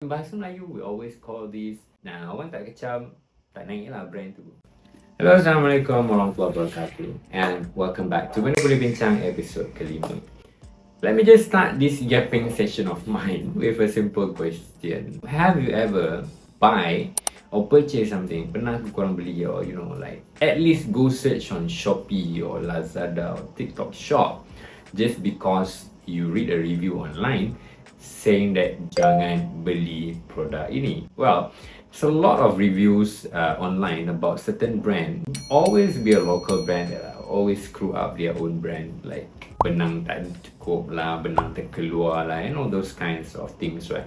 Bahasa Melayu, we always call this, nah, orang tak kecam, tak naik lah brand tu. Hello, Assalamualaikum warahmatullahi wabarakatuh, and welcome back to Benda Boleh Bincang episode kelima. Let me just start this yapping session of mine with a simple question. Have you ever buy or purchase something, pernah ke korang beli, or like at least go search on Shopee or Lazada or TikTok Shop just because you read a review online saying that jangan beli produk ini? Well, there's a lot of reviews online about certain brand. Always be a local brand that always screw up their own brand, like benang tak cukup lah, benang terkeluar lah, and all those kinds of things, right?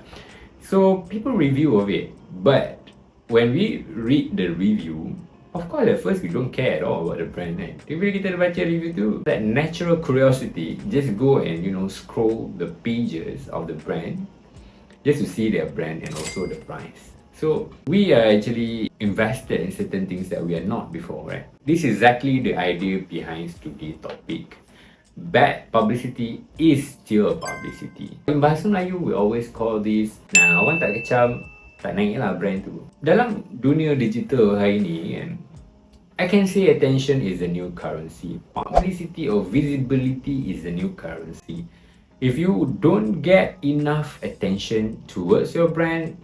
So people review of it, but when we read the review, of course at first we don't care at all about the brand, right? Bila kita dah baca review tu, that natural curiosity, just go and scroll the pages of the brand just to see their brand and also the price. So we are actually invested in certain things that we are not before, right? This is exactly the idea behind today's topic. Bad publicity is still publicity. In Bahasa Melayu, we always call this, nah, orang tak kecam, tak naik lah brand tu. Dalam dunia digital hari ni kan, I can say attention is the new currency. Publicity or visibility is the new currency. If you don't get enough attention towards your brand,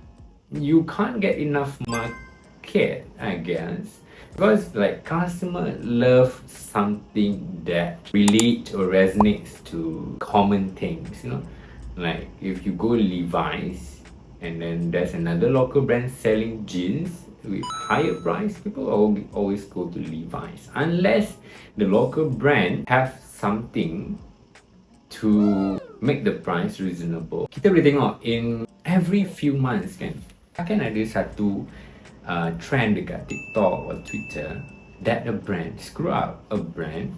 you can't get enough market, I guess. Because like customer love something that relates or resonates to common things, Like if you go Levi's and then there's another local brand selling jeans with higher price, people always go to Levi's unless the local brand have something to make the price reasonable. Kita boleh tengok in every few months kan, akan ada satu trend dekat TikTok or Twitter that a brand screw up, a brand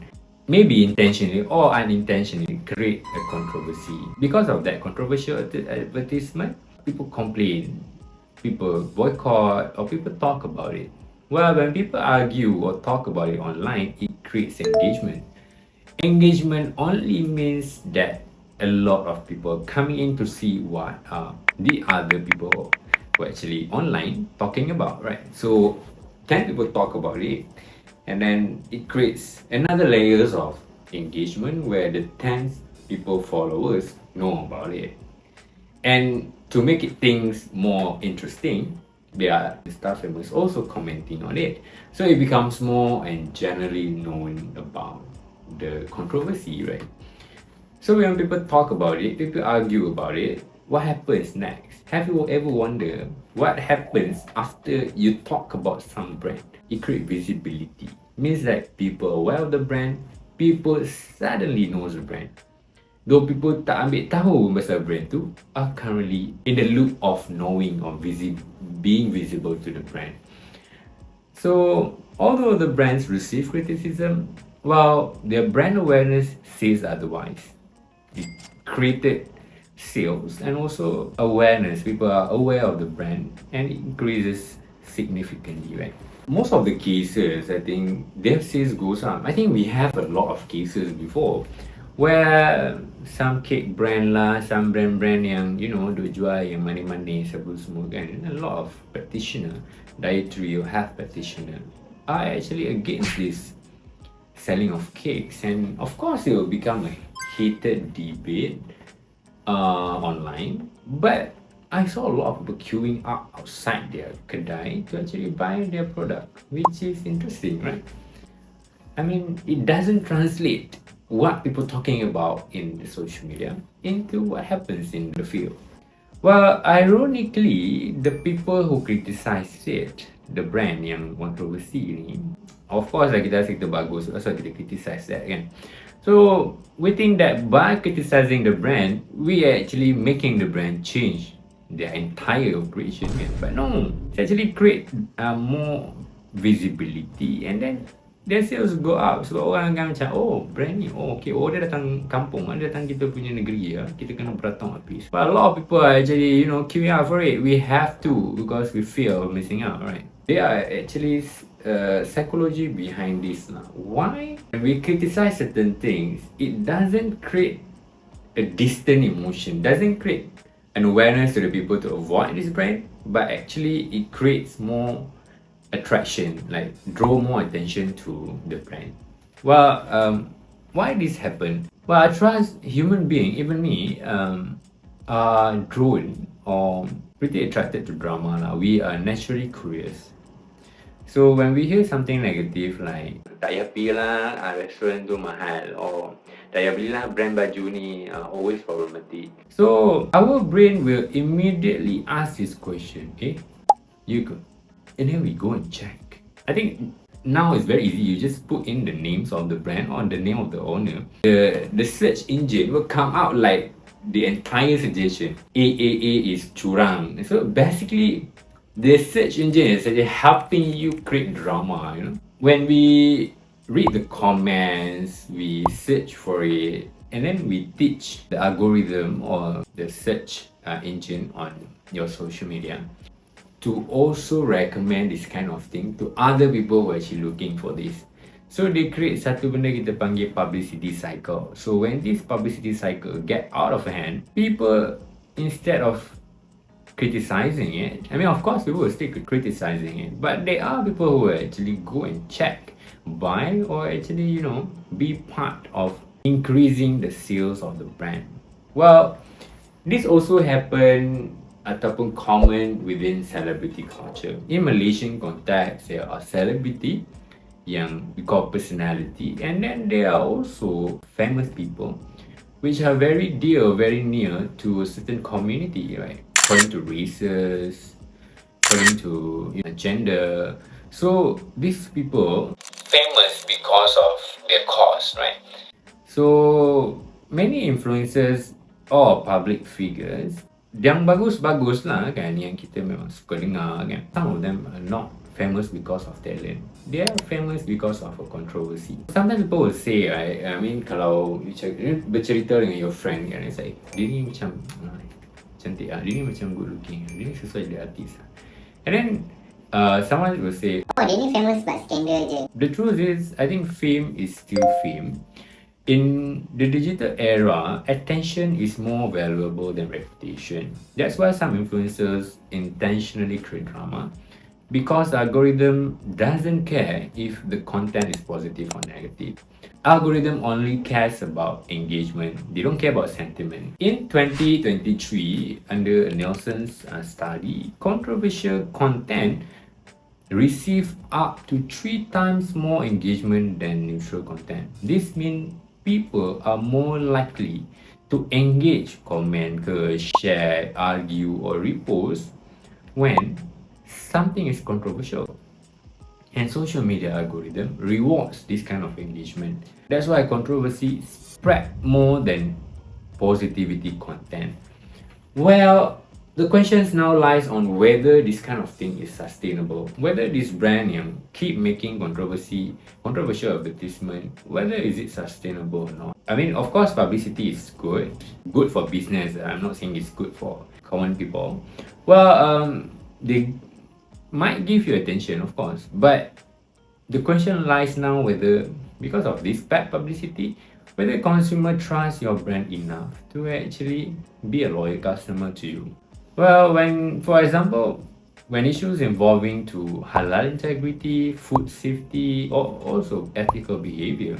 maybe intentionally or unintentionally create a controversy. Because of that controversial advertisement, people complain, people boycott, or people talk about it. Well, when people argue or talk about it online, it creates engagement. Engagement only means that a lot of people coming in to see what the other people who actually online talking about, right? So 10 people talk about it, and then it creates another layers of engagement where the 10 people followers know about it. And to make it things more interesting, there are star famous also commenting on it. So it becomes more and generally known about the controversy, right? So when people talk about it, people argue about it, what happens next? Have you ever wondered what happens after you talk about some brand? It creates visibility. Means that people aware of the brand, people suddenly knows the brand. Though people tak ambil tahu pasal brand tu, are currently in the loop of knowing or being visible to the brand. So although the brands receive criticism, well, their brand awareness says otherwise. It created sales and also awareness. People are aware of the brand and it increases significantly, right? Most of the cases, I think their sales goes up. I think we have a lot of cases before where some cake brand lah, some brand yang duk jual yang manis-manis apa semua kan, a lot of practitioner, dietary or health practitioner are actually against this selling of cakes, and of course it will become a heated debate online. But I saw a lot of people queuing up outside their kedai to actually buy their product, which is interesting, right? I mean, it doesn't translate what people talking about in the social media into what happens in the field. Well, ironically, the people who criticize it, the brand yang controversy ni, of course lah kita rasa kita bagus, asal kita criticize that kan. So we think that by criticizing the brand, we are actually making the brand change their entire operation kan. But no, it actually create more visibility, and then their sales go up. Sebab orang akan macam, oh brand ni, oh okay, oh dia datang kampung, dia datang kita punya negeri ya, kita kena beratang habis. But a lot of people are actually queuing up for it. We have to, because we fear of missing out, right? There are actually psychology behind this now. Why? When we criticize certain things, it doesn't create a distant emotion, doesn't create an awareness to the people to avoid this brand, but actually it creates more attraction, like draw more attention to the brand. Well, why this happen? Well, I trust human being, even me, are drawn or pretty attracted to drama lah. We are naturally curious. So when we hear something negative like tak payah pergi lah, restaurant tu mahal, or tak payah belilah brand baju ni, always problematic. So our brain will immediately ask this question, okay? You go. And then we go and check. I think now it's very easy. You just put in the names of the brand or the name of the owner. The search engine will come out like the entire suggestion. AAA is curang. So basically, the search engine is actually helping you create drama, you know. When we read the comments, we search for it, and then we teach the algorithm or the search engine on your social media to also recommend this kind of thing to other people who are actually looking for this. So they create satu benda kita panggil publicity cycle. So when this publicity cycle get out of hand, people, instead of criticizing it, I mean, of course people will still criticizing it, but there are people who actually go and check, buy, or actually, you know, be part of increasing the sales of the brand. Well, this also happen ataupun common within celebrity culture. In Malaysian context, there are celebrity yang we call personality, and then there are also famous people which are very dear, very near to a certain community, right? According to races, according to, you know, gender. So these people famous because of their cause, right? So many influencers or public figures yang bagus-bagus lah kan, yang kita memang suka dengar kan, some of them are not famous because of talent. They are famous because of a controversy. Sometimes people will say, right, I mean, kalau you bercerita dengan your friend kan, it's like, dia ni macam cantik lah, dia ni macam good looking, dia ni sesuai jadi artis lah. And then someone will say, oh, dia ni famous but scandal je. The truth is, I think fame is still fame. In the digital era, attention is more valuable than reputation. That's why some influencers intentionally create drama, because the algorithm doesn't care if the content is positive or negative. Algorithm only cares about engagement. They don't care about sentiment. In 2023, under Nielsen's study, controversial content receive up to 3 times more engagement than neutral content. This means people are more likely to engage, comment, share, argue, or repost when something is controversial. And social media algorithm rewards this kind of engagement. That's why controversy spread more than positivity content. Well, the question now lies on whether this kind of thing is sustainable. Whether this brand yang keep making controversial advertisement, whether is it sustainable or not. I mean, of course, publicity is good for business. I'm not saying it's good for common people. Well, they might give you attention, of course, but the question lies now whether, because of this bad publicity, whether consumer trust your brand enough to actually be a loyal customer to you. Well, for example, when issues involving to halal integrity, food safety, or also ethical behavior,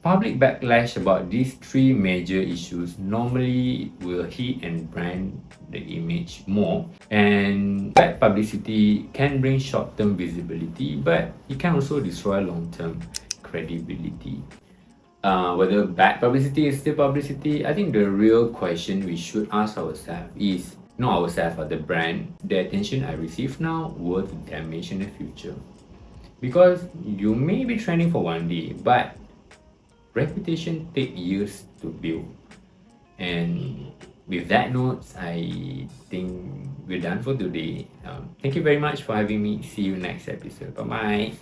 public backlash about these 3 major issues normally will hit and brand the image more. And bad publicity can bring short-term visibility, but it can also destroy long-term credibility. Whether bad publicity is still publicity, I think the real question we should ask ourselves is, not ourselves but the brand, the attention I receive now worth the damage in the future? Because you may be trending for one day, but reputation take years to build. And with that note, I think we're done for today. Thank you very much for having me. See you next episode. Bye bye.